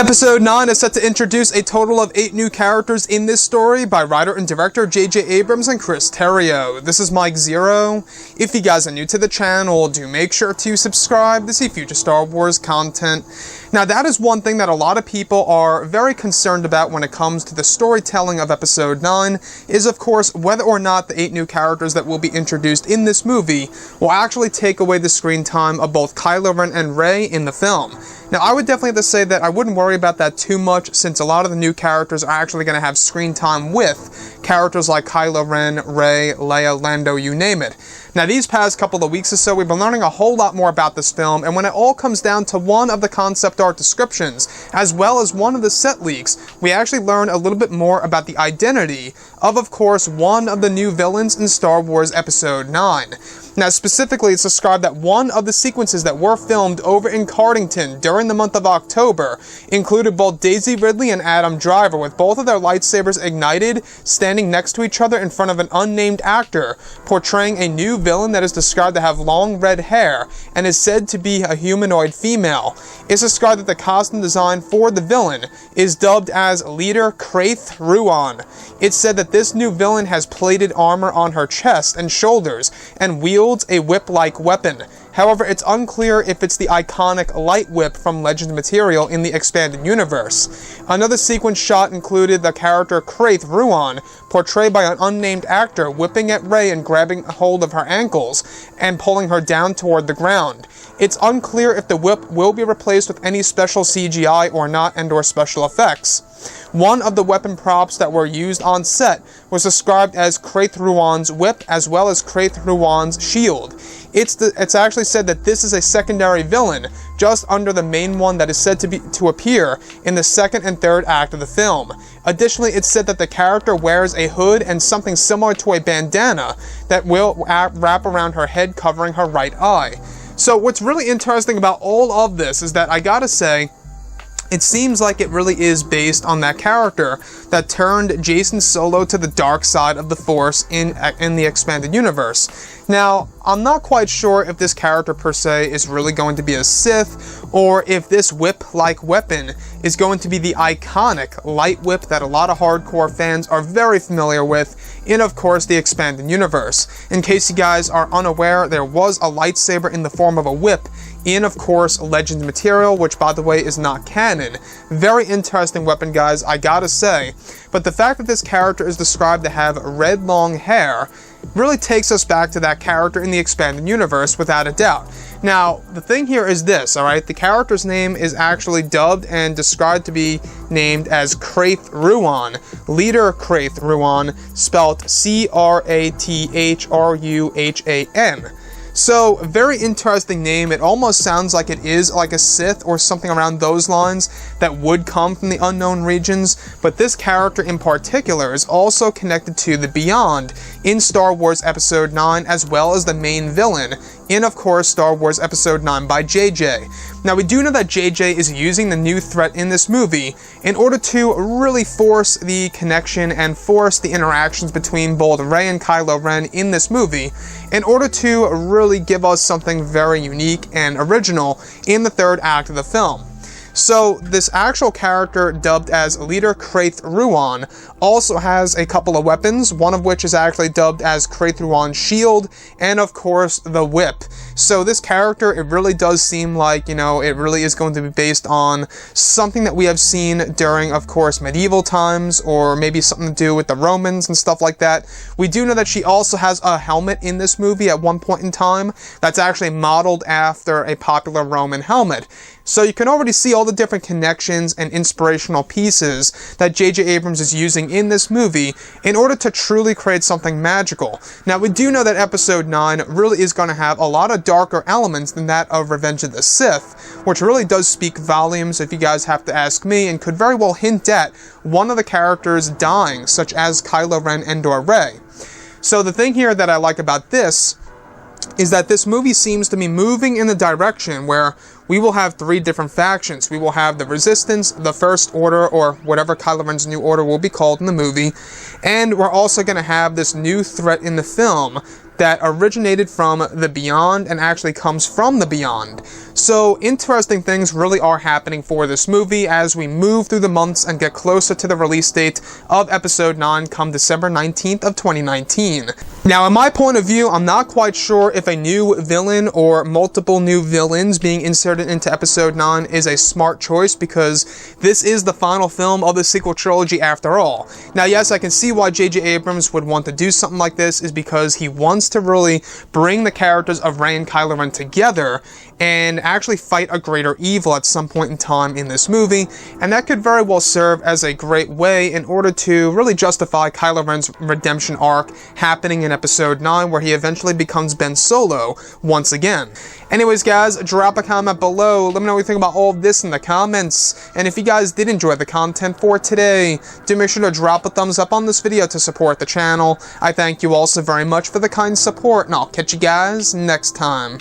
Episode 9 is set to introduce a total of 8 new characters in this story by writer and director J.J. Abrams and Chris Terrio. This is Mike Zero. If you guys are new to the channel, do make sure to subscribe to see future Star Wars content. Now, that is one thing that a lot of people are very concerned about when it comes to the storytelling of Episode 9, is of course whether or not the 8 new characters that will be introduced in this movie will actually take away the screen time of both Kylo Ren and Rey in the film. Now, I would definitely have to say that I wouldn't worry about that too much, since a lot of the new characters are actually going to have screen time with characters like Kylo Ren, Rey, Leia, Lando, you name it. Now, these past couple of weeks or so, we've been learning a whole lot more about this film, and when it all comes down to one of the concept art descriptions, as well as one of the set leaks, we actually learn a little bit more about the identity of course, one of the new villains in Star Wars Episode 9. Now, specifically, it's described that one of the sequences that were filmed over in Cardington during the month of October included both Daisy Ridley and Adam Driver, with both of their lightsabers ignited, standing next to each other in front of an unnamed actor, portraying a new villain that is described to have long red hair and is said to be a humanoid female. It's described that the costume design for the villain is dubbed as Leader Kraith Ruan. It's said that this new villain has plated armor on her chest and shoulders and wields a whip-like weapon. However, it's unclear if it's the iconic light whip from Legends material in the expanded universe. Another sequence shot included the character Kraith Ruan, portrayed by an unnamed actor, whipping at Rey and grabbing hold of her ankles and pulling her down toward the ground. It's unclear if the whip will be replaced with any special CGI or not, and/or special effects. One of the weapon props that were used on set was described as Kraith Ruan's whip, as well as Kraith Ruan's shield. It's actually said that this is a secondary villain, just under the main one that is said to appear in the second and third act of the film. Additionally, it's said that the character wears a hood and something similar to a bandana that will wrap around her head, covering her right eye. So what's really interesting about all of this is that I gotta say, it seems like it really is based on that character that turned Jason Solo to the dark side of the Force in the expanded universe. Now, I'm not quite sure if this character per se is really going to be a Sith, or if this whip-like weapon is going to be the iconic light whip that a lot of hardcore fans are very familiar with in, of course, the expanded universe. In case you guys are unaware, there was a lightsaber in the form of a whip in, of course, Legends material, which, by the way, is not canon. Very interesting weapon, guys, I gotta say. But the fact that this character is described to have red long hair really takes us back to that character in the expanded universe, without a doubt. Now, the thing here is this, alright? The character's name is actually dubbed and described to be named as Kraith Ruan. Leader Kraith Ruan, spelled C-R-A-T-H-R-U-H-A-N. So, very interesting name. It almost sounds like it is like a Sith or something around those lines that would come from the unknown regions, but this character in particular is also connected to the Beyond in Star Wars Episode 9, as well as the main villain in, of course, Star Wars Episode 9 by JJ. Now, we do know that JJ is using the new threat in this movie in order to really force the connection and force the interactions between both Rey and Kylo Ren in this movie, in order to really give us something very unique and original in the third act of the film. So, this actual character, dubbed as Leader Kraith Ruan, also has a couple of weapons, one of which is actually dubbed as Kraith Ruan's shield, and of course, the whip. So this character, it really does seem like, you know, it really is going to be based on something that we have seen during, of course, medieval times, or maybe something to do with the Romans and stuff like that. We do know that she also has a helmet in this movie at one point in time that's actually modeled after a popular Roman helmet. So you can already see all the different connections and inspirational pieces that J.J. Abrams is using in this movie in order to truly create something magical. Now, we do know that Episode 9 really is going to have a lot of darker elements than that of Revenge of the Sith, which really does speak volumes, if you guys have to ask me, and could very well hint at one of the characters dying, such as Kylo Ren and/or Rey. So the thing here that I like about this is that this movie seems to be moving in the direction where we will have 3 different factions. We will have the Resistance, the First Order, or whatever Kylo Ren's new order will be called in the movie, And we're also going to have this new threat in the film that originated from the beyond and actually comes from the beyond. So interesting things really are happening for this movie as we move through the months and get closer to the release date of episode 9 come December 19th of 2019. Now, in my point of view, I'm not quite sure if a new villain or multiple new villains being inserted into episode 9 is a smart choice, because this is the final film of the sequel trilogy after all. Now, yes, I can see why J.J. Abrams would want to do something like this, is because he wants to really bring the characters of Rey and Kylo Ren together and actually fight a greater evil at some point in time in this movie, and that could very well serve as a great way in order to really justify Kylo Ren's redemption arc happening in episode 9, where he eventually becomes Ben Solo once again. Anyways, guys, drop a comment below. Let me know what you think about all of this in the comments. And if you guys did enjoy the content for today, do make sure to drop a thumbs up on this video to support the channel. I thank you all so very much for the kind support, and I'll catch you guys next time.